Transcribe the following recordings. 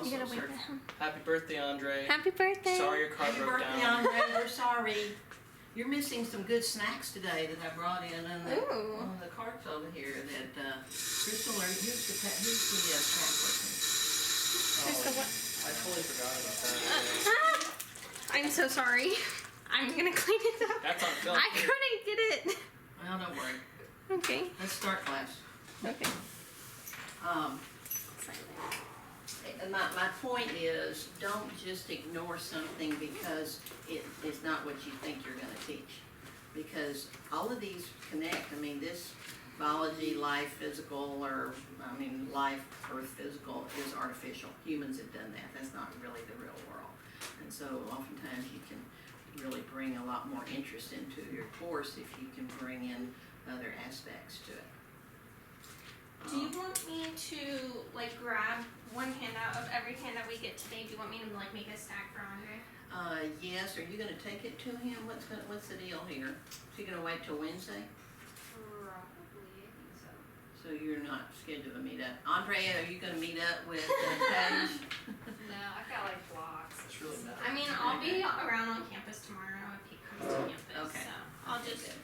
also You gotta wave start. at him. Happy birthday, Andre. Happy birthday. Sorry your car Happy broke birthday, down. Andre. We're sorry. You're missing some good snacks today that I brought in on Ooh. the carts over here. That Crystal, who's the snack person? Crystal, what? I totally forgot about that. I'm so sorry. I'm gonna clean it up. That's on film. I couldn't get it. Well, don't worry. Okay. Let's start class. Okay. My point is, don't just ignore something because it is not what you think you're going to teach. Because all of these connect. I mean, this biology, life, physical, life, earth, physical is artificial. Humans have done that. That's not really the real world. And so oftentimes you can really bring a lot more interest into your course if you can bring in other aspects to it. Do you want me to grab one handout of every handout we get today? Do you want me to make a stack for Andre? Yes. Are you going to take it to him? What's the deal here? Is he going to wait till Wednesday? Probably, I think so. So you're not scheduled to meet up. Andre, are you going to meet up with Paige? No, I've got blocks. It's really bad. I mean, I'll be around on campus tomorrow if he comes to campus. Okay. So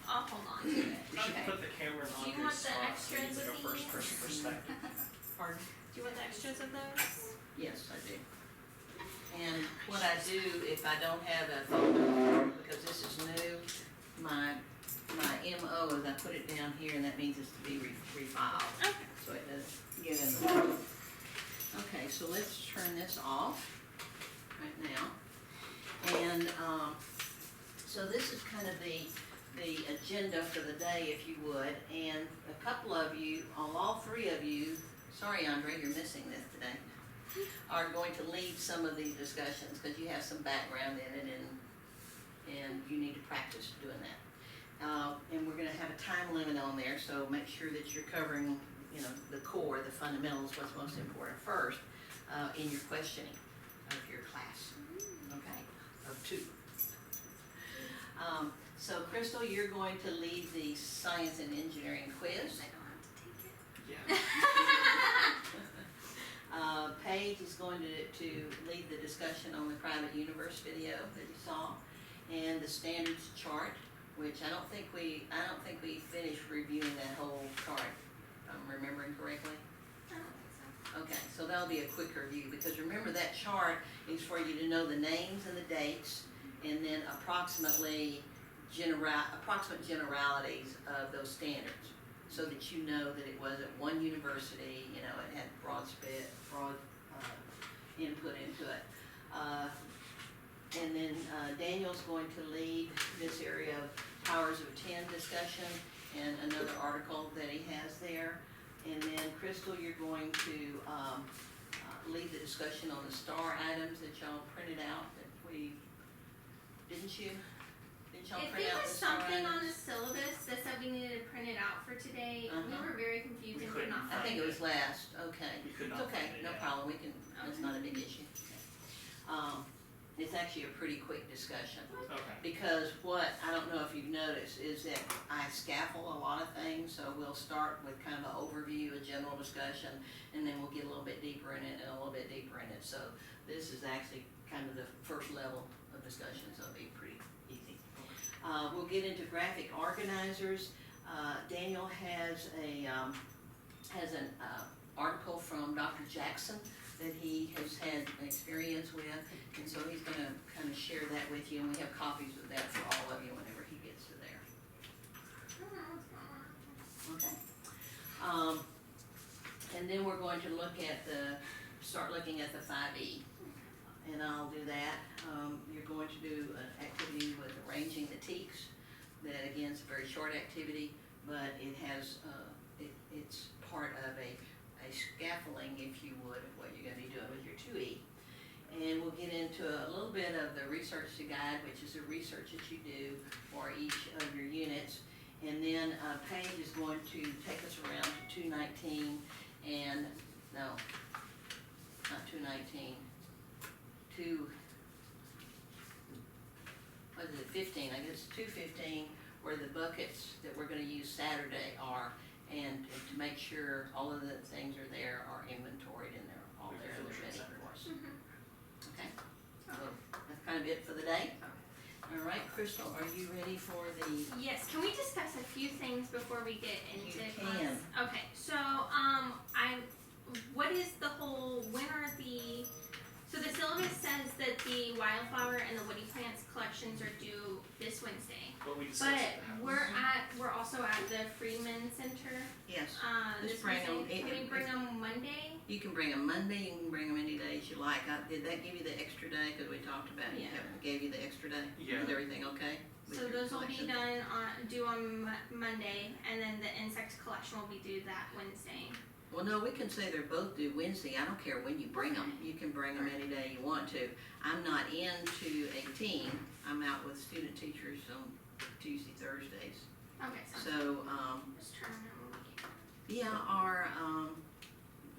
I'll hold on to it. We should Okay. put the camera in Do you Andre's want the spot so extras he's like a of first these? person perspective. Pardon? Do you want the extras of those? Yes, I do. And what I do, if I don't have a folder, because this is new, my MO is I put it down here, and that means it's to be refiled. Okay. So it doesn't get in the way. Okay, so let's turn this off right now. And so this is kind of the agenda for the day, if you would. And a couple of you, all three of you, sorry Andre, you're missing this today, are going to lead some of these discussions because you have some background in it and you need to practice doing that. And we're going to have a time limit on there, so make sure that you're covering, the core, the fundamentals, what's most important first in your questioning of your class, okay, of two. So Crystal, you're going to lead the science and engineering quiz. I don't have to take it. Yeah. Paige is going to lead the discussion on the private universe video that you saw, and the standards chart, which I don't think we finished reviewing that whole chart, if I'm remembering correctly. I don't think so. Okay, so that'll be a quick review, because remember that chart is for you to know the names and the dates, and then approximate generalities of those standards, so that you know that it was at one university, it had broad input into it. And then Daniel's going to lead this area of powers of 10 discussion and another article that he has there. And then Crystal, you're going to lead the discussion on the STAR items that y'all printed out didn't you? Didn't y'all If print it out was the STAR something on the items? syllabus that said we needed to print it out for today, we Uh-huh. were very confused We and could couldn't not I find think it was last, okay. We could It's not okay, find it, no yeah. problem, it's not a big issue. It's actually a pretty quick discussion, Okay. because I don't know if you've noticed, is that I scaffold a lot of things, so we'll start with kind of an overview, a general discussion, and then we'll get a little bit deeper in it and a little bit deeper in it. So this is actually kind of the first level of discussion, so it'll be pretty easy. We'll get into graphic organizers. Daniel has an article from Dr. Jackson that he has had experience with, and so he's going to kind of share that with you, and we have copies of that for all of you whenever he gets to there. Okay. And then we're going to start looking at the 5E, and I'll do that. You're going to do an activity with arranging the teaks. That again is a very short activity, but it has it's part of a scaffolding, if you would, of what you're going to be doing with your 2E. And we'll get into a little bit of the research to guide, which is the research that you do for each of your units. And then Paige is going to take us around to 219 and, no, not 219, what is it, 15, I guess 215, where the buckets that we're going to use Saturday are, and to make sure all of the things are there, are inventoried and they're all there and they're ready for us. kind of it for the day. All right, Crystal, are you ready for the, Yes, can we discuss a few things before we get into You class? can. Okay, so, what is the whole, when are the, so the syllabus says that the wildflower and the woody plants collections are due this Wednesday. But we discussed But at the house. we're also at the Freeman Center, yes, this Just bring 'em. Wednesday. Can we bring them Monday? you can bring them Monday, you can bring them any days you like. Did that give you the extra day, cause we talked about it, Yeah. gave you the extra day? Yeah. Is everything okay? with So your those will be collection? due on Monday, and then the insect collection will be due that Wednesday. Well, no, we can say they're both due Wednesday, I don't care when you bring them, you can bring them any day you want to. I'm not into a team, I'm out with student teachers on Tuesday, Thursdays. Okay, so So, just turn them. yeah, our,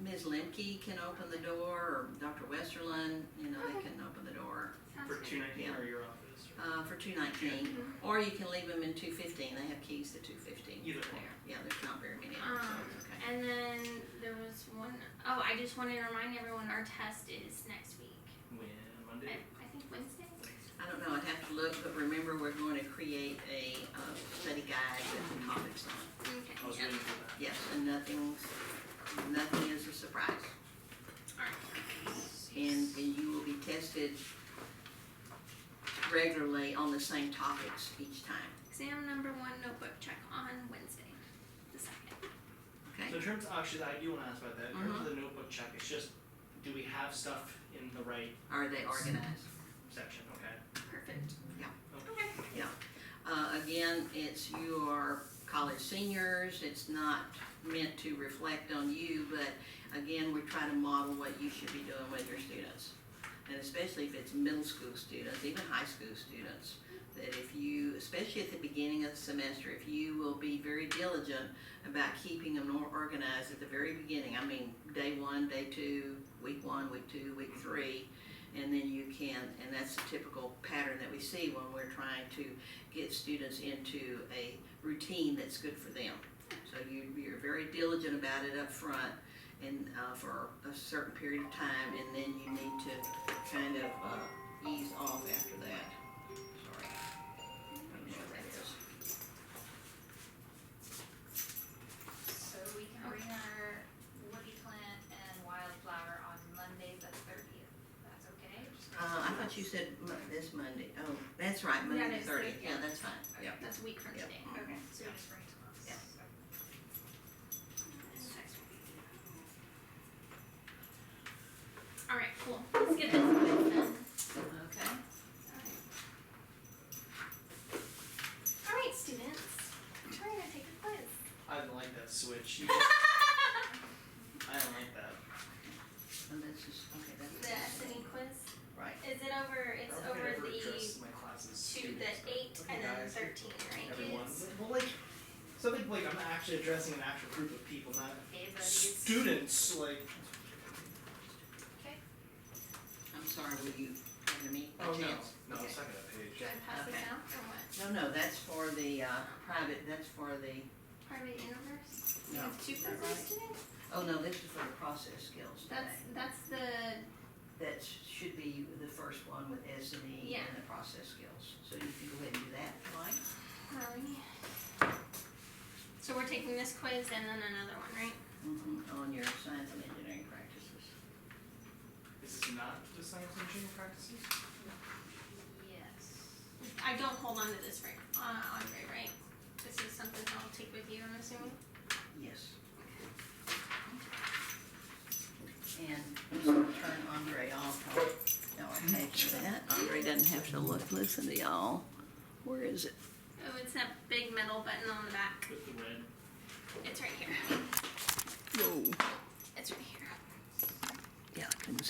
Ms. Lemke can open the door, or Dr. Westerlund, you know, they Okay. can open the door, Sounds For good. 219 Yeah. or your office? for 219. Mhm. Or you can leave them in 215, they have keys to 215. Either there. one. Yeah, there's not very many of them, so it's okay. And then there was one, oh, I just wanted to remind everyone our test is next week. When, Monday? I think Wednesday? I don't know, I'd have to look, but remember, we're going to create a, study guide with the topics on it. Okay. I was yeah. waiting for that. Yes, and nothing is a surprise. Alright. And you will be tested regularly on the same topics each time, Exam number 1 notebook check on Wednesday, the 2nd. okay? So in terms, actually, I do wanna ask about that, in terms of the notebook check, it's just, do we have stuff in the right Are they organized? section, okay? Perfect. Yeah. Okay. Again, it's your college seniors, it's not meant to reflect on you, but again, we try to model what you should be doing with your students. And especially if it's middle school students, even high school students, that if you, especially at the beginning of the semester, if you will be very diligent about keeping them more organized at the very beginning, I mean, day 1, day 2, week 1, week 2, week 3, and then you can, and that's the typical pattern that we see when we're trying to get students into a routine that's good for them. So you're very diligent about it up front and for a certain period of time, and then you need to kind of ease off after that. Sorry. I don't know what that is. So we can bring our woody plant and wildflower on Monday the 30th. That's okay? I thought you said this Monday. Oh, that's right, Yeah, Monday next the 30th. week, Yeah, yeah. that's fine. Yeah. That's a week from Yep. today. Okay, so just bring it to us. Yeah. Alright, cool. Let's get this quiz done. Okay. Alright, students. We're gonna take a quiz. I don't like that switch. I don't like that. And that's just, okay, The that's, SNE quiz. right. Is it over, it's I don't think I over ever the addressed my classes. 2, the 8, Okay, and then guys. 13, right, Everyone. kids? Well, like, something like I'm actually addressing an actual group of people, not Hey, buddies. students, like. Okay. I'm sorry, will you come to me? Oh, no, Chance? no, Okay. second page. Should I pass this Okay. out, or what? No, that's for the, private, that's for the, Private universe? You No, have 2 is that quizzes, right? students? oh no, this is for the process skills today. That's the, That should be the first one with S and E Yeah. and the process skills. So you can go ahead and do that if you like. alrighty. So we're taking this quiz and then another one, right? On your science and engineering practices. This is not the science and engineering practices? Yes. I don't hold on to this for Andre, right? This is something I'll take with you, I'm assuming? Yes. And I'm just gonna turn Andre off. No, I hate that. Andre doesn't have to listen to y'all. Where is it? Oh, it's that big metal button on the back. With the red. It's right here. Whoa. It's right here. Yeah, I couldn't